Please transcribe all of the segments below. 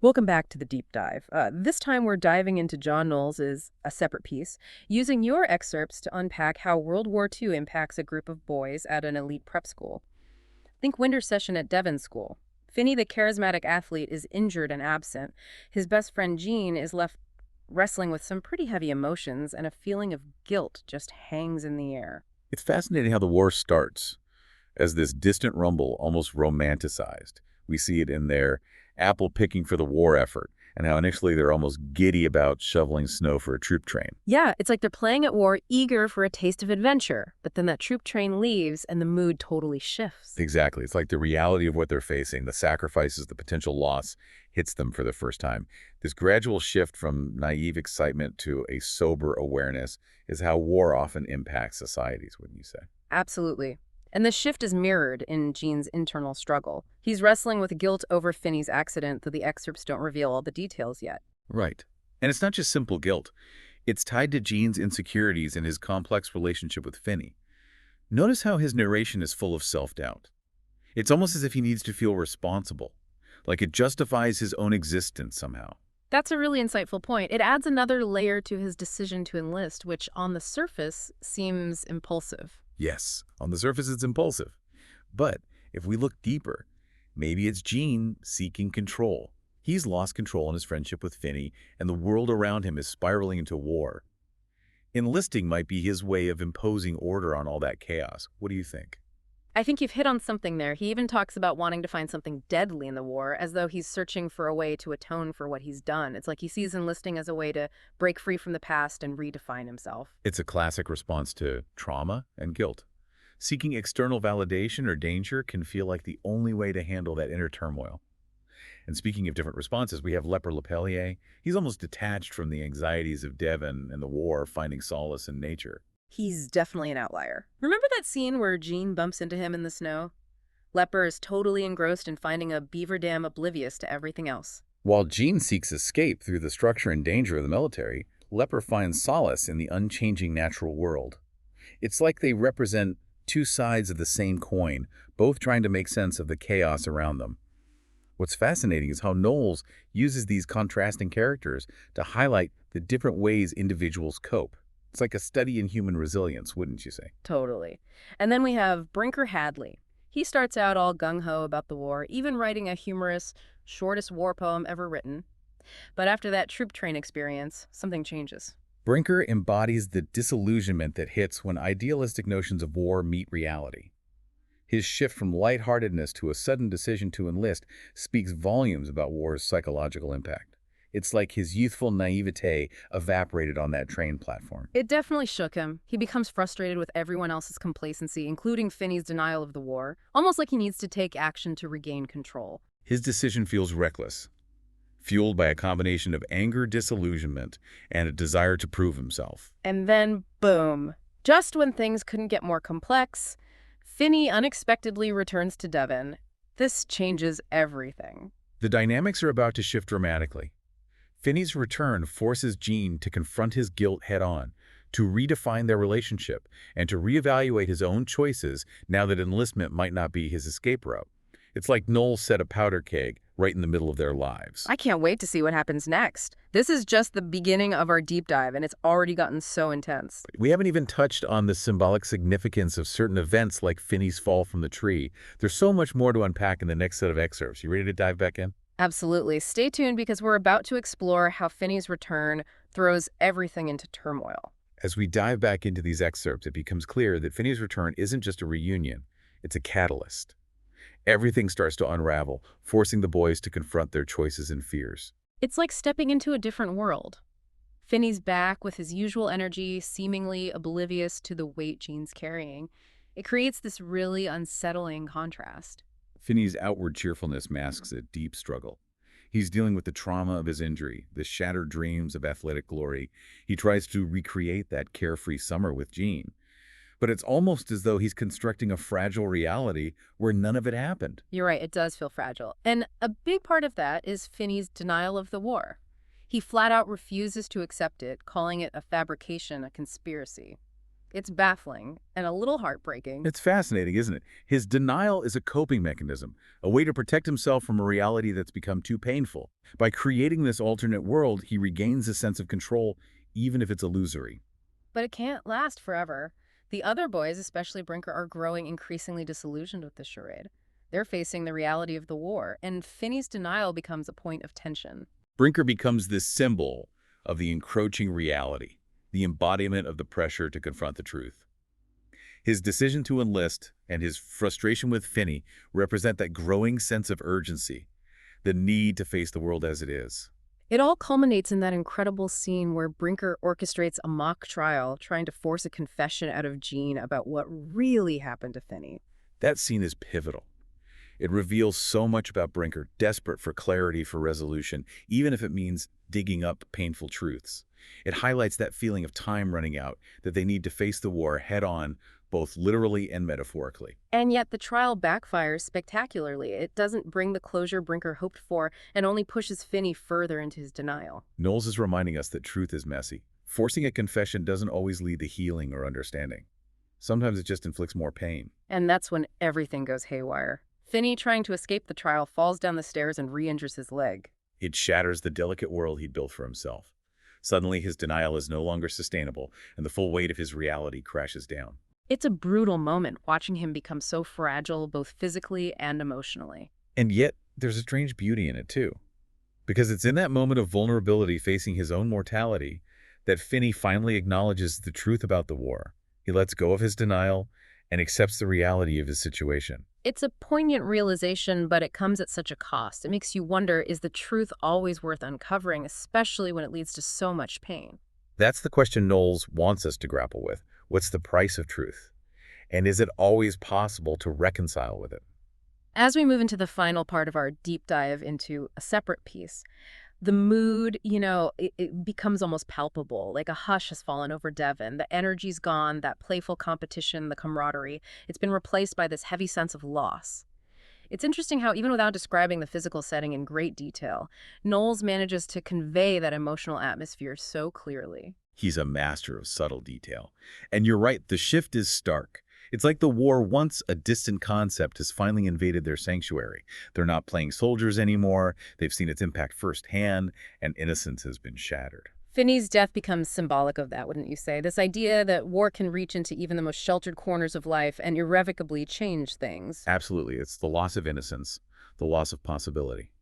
Welcome back to the deep dive. This time we're diving into John Knowles' A Separate Piece, using your excerpts to unpack how World War II impacts a group of boys at an elite prep school. Think winter session at Devon school. Finney, the charismatic athlete, is injured and absent. His best friend Jean is left wrestling with some pretty heavy emotions, and a feeling of guilt just hangs in the air. It's fascinating how the war starts as this distant rumble, almost romanticized. We see it in their apple picking for the war effort, and how initially they're almost giddy about shoveling snow for a troop train. Yeah, it's like they're playing at war, eager for a taste of adventure. But then that troop train leaves, and the mood totally shifts. Exactly. It's like the reality of what they're facing, the sacrifices, the potential loss hits them for the first time. This gradual shift from naive excitement to a sober awareness is how war often impacts societies, wouldn't you say? Absolutely. And the shift is mirrored in Gene's internal struggle. He's wrestling with guilt over Finney's accident, though the excerpts don't reveal all the details yet. Right. And it's not just simple guilt. It's tied to Gene's insecurities and his complex relationship with Finney. Notice how his narration is full of self-doubt. It's almost as if he needs to feel responsible, like it justifies his own existence somehow. That's a really insightful point. It adds another layer to his decision to enlist, which on the surface seems impulsive. Yes, on the surface it's impulsive. But if we look deeper, maybe it's Gene seeking control. He's lost control in his friendship with Finney, and the world around him is spiraling into war. Enlisting might be his way of imposing order on all that chaos. What do you think? I think you've hit on something there. He even talks about wanting to find something deadly in the war, as though he's searching for a way to atone for what he's done. It's like he sees enlisting as a way to break free from the past and redefine himself. It's a classic response to trauma and guilt. Seeking external validation or danger can feel like the only way to handle that inner turmoil. And speaking of different responses, we have Leper LePellier. He's almost detached from the anxieties of Devon and the war, finding solace in nature. He's definitely an outlier. Remember that scene where Jean bumps into him in the snow? Leper is totally engrossed in finding a beaver dam oblivious to everything else. While Gene seeks escape through the structure and danger of the military, Leper finds solace in the unchanging natural world. It's like they represent two sides of the same coin, both trying to make sense of the chaos around them. What's fascinating is how Knowles uses these contrasting characters to highlight the different ways individuals cope. It's like a study in human resilience, wouldn't you say? Totally. And then we have Brinker Hadley. He starts out all gung-ho about the war, even writing a humorous, shortest war poem ever written. But after that troop train experience, something changes. Brinker embodies the disillusionment that hits when idealistic notions of war meet reality. His shift from lightheartedness to a sudden decision to enlist speaks volumes about war's psychological impact. It's like his youthful naivete evaporated on that train platform. It definitely shook him. He becomes frustrated with everyone else's complacency, including Finney's denial of the war, almost like he needs to take action to regain control. His decision feels reckless, fueled by a combination of anger, disillusionment, and a desire to prove himself. And then, boom. Just when things couldn't get more complex, Finney unexpectedly returns to Devon. This changes everything. The dynamics are about to shift dramatically. Finney's return forces Gene to confront his guilt head-on, to redefine their relationship, and to reevaluate his own choices now that enlistment might not be his escape route. It's like Knowles set a powder keg right in the middle of their lives. I can't wait to see what happens next. This is just the beginning of our deep dive, and it's already gotten so intense. We haven't even touched on the symbolic significance of certain events like Finney's fall from the tree. There's so much more to unpack in the next set of excerpts. You ready to dive back in? Absolutely. Stay tuned because we're about to explore how Finney's return throws everything into turmoil. As we dive back into these excerpts, it becomes clear that Finney's return isn't just a reunion, it's a catalyst. Everything starts to unravel, forcing the boys to confront their choices and fears. It's like stepping into a different world. Finney's back with his usual energy, seemingly oblivious to the weight Gene's carrying. It creates this really unsettling contrast. Finney's outward cheerfulness masks a deep struggle. He's dealing with the trauma of his injury, the shattered dreams of athletic glory. He tries to recreate that carefree summer with Gene. But it's almost as though he's constructing a fragile reality where none of it happened. You're right, it does feel fragile. And a big part of that is Finney's denial of the war. He flat out refuses to accept it, calling it a fabrication, a conspiracy. It's baffling and a little heartbreaking. It's fascinating, isn't it? His denial is a coping mechanism, a way to protect himself from a reality that's become too painful. By creating this alternate world, he regains a sense of control, even if it's illusory. But it can't last forever. The other boys, especially Brinker, are growing increasingly disillusioned with the charade. They're facing the reality of the war, and Finney's denial becomes a point of tension. Brinker becomes this symbol of the encroaching reality, the embodiment of the pressure to confront the truth. His decision to enlist and his frustration with Finney represent that growing sense of urgency, the need to face the world as it is. It all culminates in that incredible scene where Brinker orchestrates a mock trial, trying to force a confession out of Jean about what really happened to Finney. That scene is pivotal. It reveals so much about Brinker, desperate for clarity, for resolution, even if it means digging up painful truths. It highlights that feeling of time running out, that they need to face the war head-on, both literally and metaphorically. And yet the trial backfires spectacularly. It doesn't bring the closure Brinker hoped for and only pushes Finney further into his denial. Knowles is reminding us that truth is messy. Forcing a confession doesn't always lead to healing or understanding. Sometimes it just inflicts more pain. And that's when everything goes haywire. Finney, trying to escape the trial, falls down the stairs and re-injures his leg. It shatters the delicate world he'd built for himself. Suddenly, his denial is no longer sustainable, and the full weight of his reality crashes down. It's a brutal moment, watching him become so fragile both physically and emotionally. And yet, there's a strange beauty in it, too. Because it's in that moment of vulnerability facing his own mortality that Finney finally acknowledges the truth about the war. He lets go of his denial and accepts the reality of his situation. It's a poignant realization, but it comes at such a cost. It makes you wonder, is the truth always worth uncovering, especially when it leads to so much pain? That's the question Knowles wants us to grapple with. What's the price of truth? And is it always possible to reconcile with it? As we move into the final part of our deep dive into a separate piece, the mood, it becomes almost palpable, like a hush has fallen over Devon. The energy's gone, that playful competition, the camaraderie. It's been replaced by this heavy sense of loss. It's interesting how, even without describing the physical setting in great detail, Knowles manages to convey that emotional atmosphere so clearly. He's a master of subtle detail. And you're right, the shift is stark. It's like the war, once a distant concept, has finally invaded their sanctuary. They're not playing soldiers anymore, they've seen its impact firsthand, and innocence has been shattered. Finney's death becomes symbolic of that, wouldn't you say? This idea that war can reach into even the most sheltered corners of life and irrevocably change things. Absolutely, it's the loss of innocence, the loss of possibility.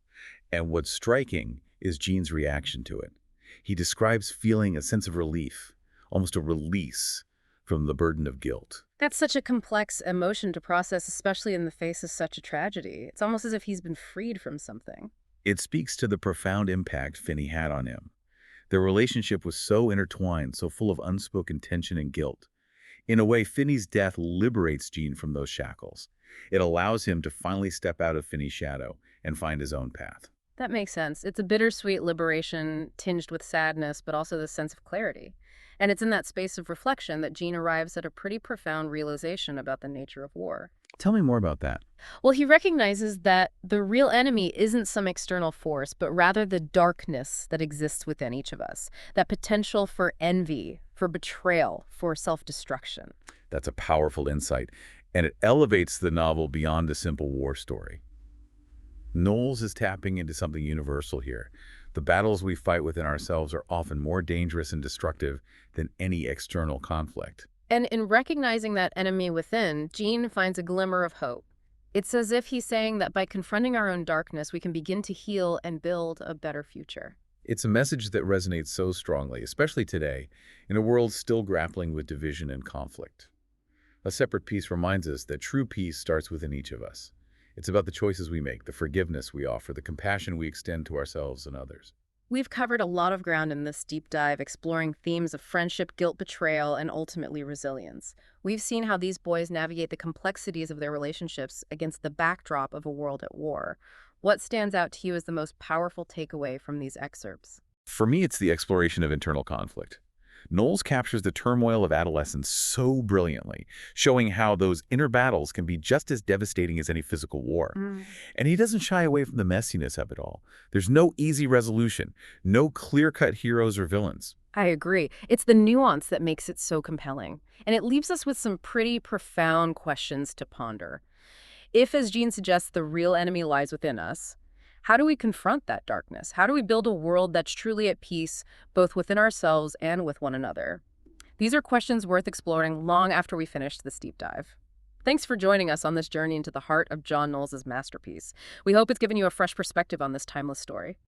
And what's striking is Gene's reaction to it. He describes feeling a sense of relief, almost a release from the burden of guilt. That's such a complex emotion to process, especially in the face of such a tragedy. It's almost as if he's been freed from something. It speaks to the profound impact Finney had on him. Their relationship was so intertwined, so full of unspoken tension and guilt. In a way, Finney's death liberates Gene from those shackles. It allows him to finally step out of Finney's shadow and find his own path. That makes sense. It's a bittersweet liberation tinged with sadness, but also the sense of clarity. And it's in that space of reflection that Gene arrives at a pretty profound realization about the nature of war. Tell me more about that. Well, he recognizes that the real enemy isn't some external force, but rather the darkness that exists within each of us, that potential for envy, for betrayal, for self-destruction. That's a powerful insight, and it elevates the novel beyond a simple war story. Knowles is tapping into something universal here. The battles we fight within ourselves are often more dangerous and destructive than any external conflict. And in recognizing that enemy within, Gene finds a glimmer of hope. It's as if he's saying that by confronting our own darkness, we can begin to heal and build a better future. It's a message that resonates so strongly, especially today, in a world still grappling with division and conflict. A separate piece reminds us that true peace starts within each of us. It's about the choices we make, the forgiveness we offer, the compassion we extend to ourselves and others. We've covered a lot of ground in this deep dive, exploring themes of friendship, guilt, betrayal, and ultimately resilience. We've seen how these boys navigate the complexities of their relationships against the backdrop of a world at war. What stands out to you as the most powerful takeaway from these excerpts? For me, it's the exploration of internal conflict. Knowles captures the turmoil of adolescence so brilliantly, showing how those inner battles can be just as devastating as any physical war. And he doesn't shy away from the messiness of it all. There's no easy resolution, no clear-cut heroes or villains. I agree. It's the nuance that makes it so compelling. And it leaves us with some pretty profound questions to ponder. If, as Jean suggests, the real enemy lies within us, how do we confront that darkness? How do we build a world that's truly at peace, both within ourselves and with one another? These are questions worth exploring long after we finish this deep dive. Thanks for joining us on this journey into the heart of John Knowles' masterpiece. We hope it's given you a fresh perspective on this timeless story.